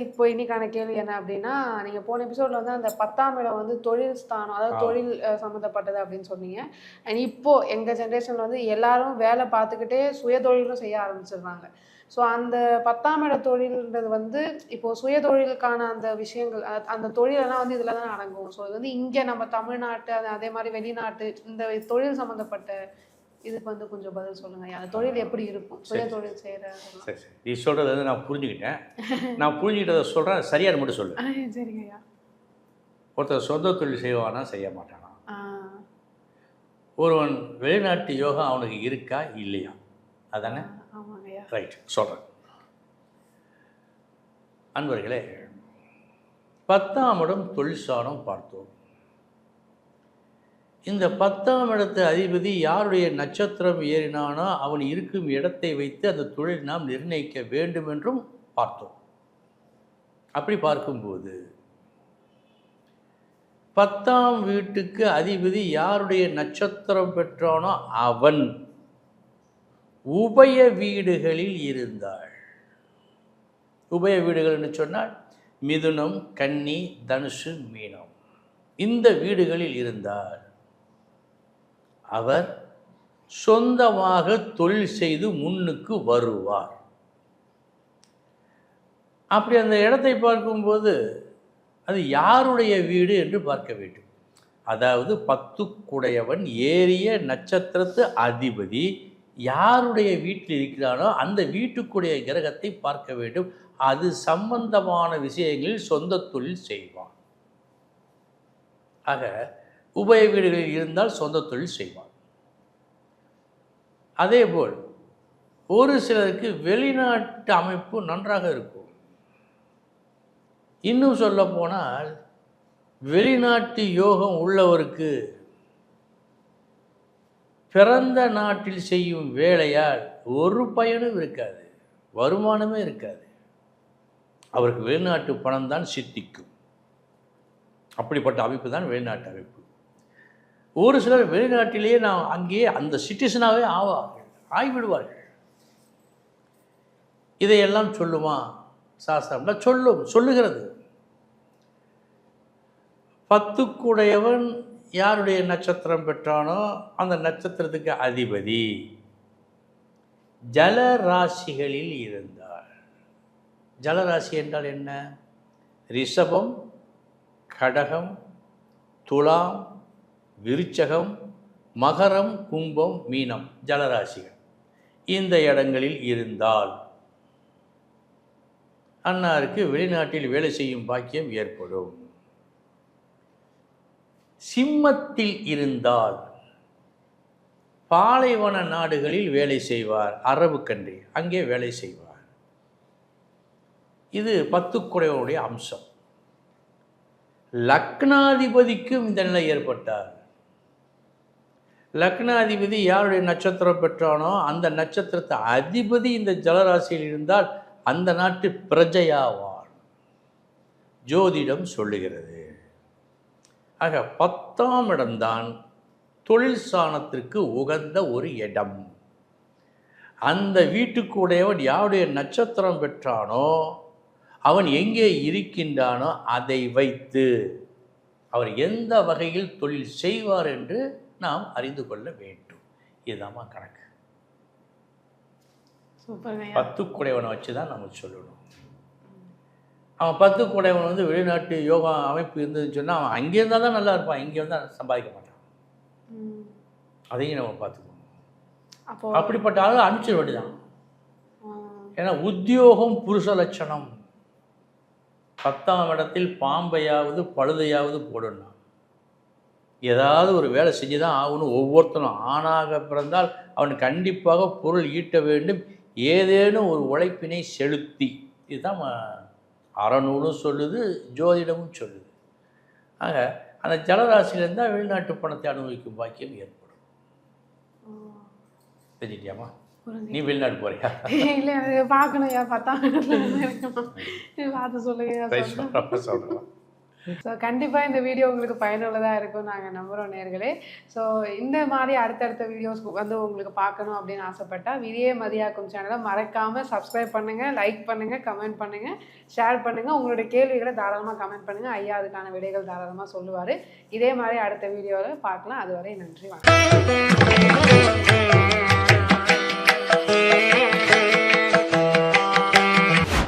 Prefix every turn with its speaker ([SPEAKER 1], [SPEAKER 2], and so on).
[SPEAKER 1] இப்போ இன்னைக்கான கேள்வி என்ன அப்படின்னா, நீங்க போன எபிசோட்ல வந்து அந்த 10ஆம் இடம் வந்து தொழில் ஸ்தானம், அதாவது தொழில் சம்மந்தப்பட்டது அப்படின்னு சொன்னீங்க. அண்ட் இப்போ எங்க ஜெனரேஷன்ல வந்து எல்லாரும் வேலை பார்த்துக்கிட்டே சுயதொழிலும் செய்ய ஆரம்பிச்சிடுறாங்க. ஸோ அந்த 10ஆம் இட தொழில்ன்றது வந்து இப்போ சுயதொழிலுக்கான அந்த விஷயங்கள், அந்த தொழிலெல்லாம் வந்து இதில தான் அடங்கும். ஸோ இது வந்து இங்க நம்ம தமிழ்நாட்டு, அதே மாரி வெளிநாட்டு இந்த தொழில் சம்மந்தப்பட்ட இதுக்கு வந்து கொஞ்சம் பதில் சொல்லுங்கய்யா. அந்த தொழில் எப்படி இருக்கும்? சுயதொழில் செய்றதெல்லாம்.
[SPEAKER 2] சரி சரி நீ சொல்கிறது வந்து நான் புரிஞ்சுக்கிட்டேன். நான் புரிஞ்சுக்கிட்டதை சொல்கிறேன், சரியானு மட்டும் சொல்லு.
[SPEAKER 1] சரிங்கய்யா.
[SPEAKER 2] ஒருத்தர் சொந்த தொழில் செய்வானா செய்ய மாட்டானா?
[SPEAKER 1] ஆ.
[SPEAKER 2] ஒருவன் வெளிநாட்டு யோகா அவனுக்கு இருக்கா இல்லையா? அதானே?
[SPEAKER 1] ஆமாங்கய்யா.
[SPEAKER 2] ரைட், சொல்கிறேன். அன்பர்களே, 10ஆம் இடம் தொழில் ஸ்தானம் பார்த்தோம். இந்த 10ஆம் இடத்து அதிபதி யாருடைய நட்சத்திரம் ஏறினானோ அவன் இருக்கும் இடத்தை வைத்து அந்த தொழில் நாம் நிர்ணயிக்க வேண்டும் என்றும் பார்த்தோம். அப்படி பார்க்கும்போது 10ஆம் வீட்டுக்கு அதிபதி யாருடைய நட்சத்திரம் பெற்றானோ அவன் உபய வீடுகளில் இருந்தாள். உபய வீடுகள் என்று சொன்னால் மிதுனம், கன்னி, தனுசு, மீனம், இந்த வீடுகளில் இருந்தார். அவர் சொந்தமாக தொழில் செய்து முன்னுக்கு வருவார். அப்படி அந்த இடத்தை பார்க்கும்போது அது யாருடைய வீடு என்று பார்க்க வேண்டும். அதாவது 10குடையவன் ஏறிய நட்சத்திரத்து அதிபதி யாருடைய வீட்டில் இருக்கிறானோ அந்த வீட்டுக்குடைய கிரகத்தை பார்க்க வேண்டும். அது சம்பந்தமான விஷயங்களில் சொந்த தொழில் செய்வான். ஆக உபய வீடுகளில் இருந்தால் சொந்த தொழில் செய்வான். அதேபோல் ஒரு சிலருக்கு வெளிநாட்டு அமைப்பு நன்றாக இருக்கும். இன்னும் சொல்ல போனால் வெளிநாட்டு யோகம் உள்ளவருக்கு பிறந்த நாட்டில் செய்யும் வேலையால் ஒரு பயனும் இருக்காது, வருமானமே இருக்காது. அவருக்கு வெளிநாட்டு பணம் தான் சித்திக்கும். அப்படிப்பட்ட அமைப்பு தான் வெளிநாட்டு அமைப்பு. ஒரு சிலர் வெளிநாட்டிலேயே நான் அங்கேயே அந்த சிட்டிசனாகவே ஆகிவிடுவார்கள். இதையெல்லாம் சொல்லுமா சாஸ்திரம்னா? சொல்லுகிறது. 10குடையவன் யாருடைய நட்சத்திரம் பெற்றானோ அந்த நட்சத்திரத்துக்கு அதிபதி ஜலராசிகளில் இருந்தார். ஜலராசி என்றால் என்ன? ரிஷபம், கடகம், துலாம், விருச்சகம், மகரம், கும்பம், மீனம், ஜலராசிகள் இந்த இடங்களில் இருந்தால் அன்னாருக்கு வெளிநாட்டில் வேலை செய்யும் பாக்கியம் ஏற்படும். சிம்மத்தில் இருந்தால் பாலைவன நாடுகளில் வேலை செய்வார். அரபு கண்ட்ரி, அங்கே வேலை செய்வார். இது 10குடையவனுடைய அம்சம். லக்னாதிபதிக்கும் இந்த நிலை ஏற்பட்டார். லக்னாதிபதி யாருடைய நட்சத்திரம் பெற்றானோ அந்த நட்சத்திரத்தை அதிபதி இந்த ஜலராசியில் இருந்தால் அந்த நாட்டு பிரஜையாவார், ஜோதிடம் சொல்லுகிறது. ஆக 10ஆம் இடம்தான் தொழில் ஸ்தானத்திற்கு உகந்த ஒரு இடம். அந்த வீட்டுக்குடையவன் யாருடைய நட்சத்திரம் பெற்றானோ அவன் எங்கே இருக்கின்றானோ அதை வைத்து அவர் எந்த வகையில் தொழில் செய்வார் என்று நாம் அறிந்து கொள்ள வேண்டும். இதுதாம்மா கணக்கு. 10குடையவனை வச்சு தான் நம்ம சொல்லணும். அவன் 10குடையவன் வந்து வெளிநாட்டு யோகா அமைப்பு இருந்ததுன்னு சொன்னால் அவன் அங்கே இருந்தால் தான் நல்லா இருப்பான், இங்கே வந்து சம்பாதிக்க மாட்டான். அதையும் நம்ம பார்த்துக்கணும். அப்படிப்பட்ட ஆள் அனுப்பிச்சிட வேண்டியதான். ஏன்னா உத்தியோகம் புருஷ லட்சணம். 10ஆம் இடத்தில் பாம்பையாவது பழுதையாவது போடணும். ஏதாவது ஒரு வேலை செஞ்சு தான் ஆகணும். ஒவ்வொருத்தரும் ஆணாக பிறந்தால் அவன் கண்டிப்பாக பொருள் ஈட்ட வேண்டும், ஏதேனும் ஒரு உழைப்பினை செலுத்தி. இதுதான் அறநூலும் சொல்லுது, ஜோதிடமும் சொல்லுது. ஆக அந்த ஜலராசியிலிருந்தால் வெளிநாட்டு பணத்தை அனுபவிக்கும் பாக்கியம் ஏற்படும். தெரிஞ்சிட்டியாமா? நீ வெளிநாடு போறியா?
[SPEAKER 1] இல்லை, எனக்கு பார்க்கணும். 10ஆம் இடத்துல பார்த்து சொல்லுங்க.
[SPEAKER 2] சொல்கிறேன்.
[SPEAKER 1] ஸோ கண்டிப்பாக இந்த வீடியோ உங்களுக்கு பயனுள்ளதாக இருக்கும் நாங்கள் நம்புகிறோம் நேர்களே. ஸோ இந்த மாதிரி அடுத்தடுத்த வீடியோஸ் வந்து உங்களுக்கு பார்க்கணும் அப்படின்னு ஆசைப்பட்டால் விதியே மதியாக்கும் சேனலை மறக்காமல் சப்ஸ்கிரைப் பண்ணுங்கள், லைக் பண்ணுங்கள், கமெண்ட் பண்ணுங்கள், ஷேர் பண்ணுங்கள். உங்களுடைய கேள்விகளை தாராளமாக கமெண்ட் பண்ணுங்கள். ஐயா அதுக்கான விடைகள் தாராளமாக சொல்லுவார். இதே மாதிரி அடுத்த வீடியோவில் பார்க்கலாம். அதுவரை நன்றி, வணக்கம்.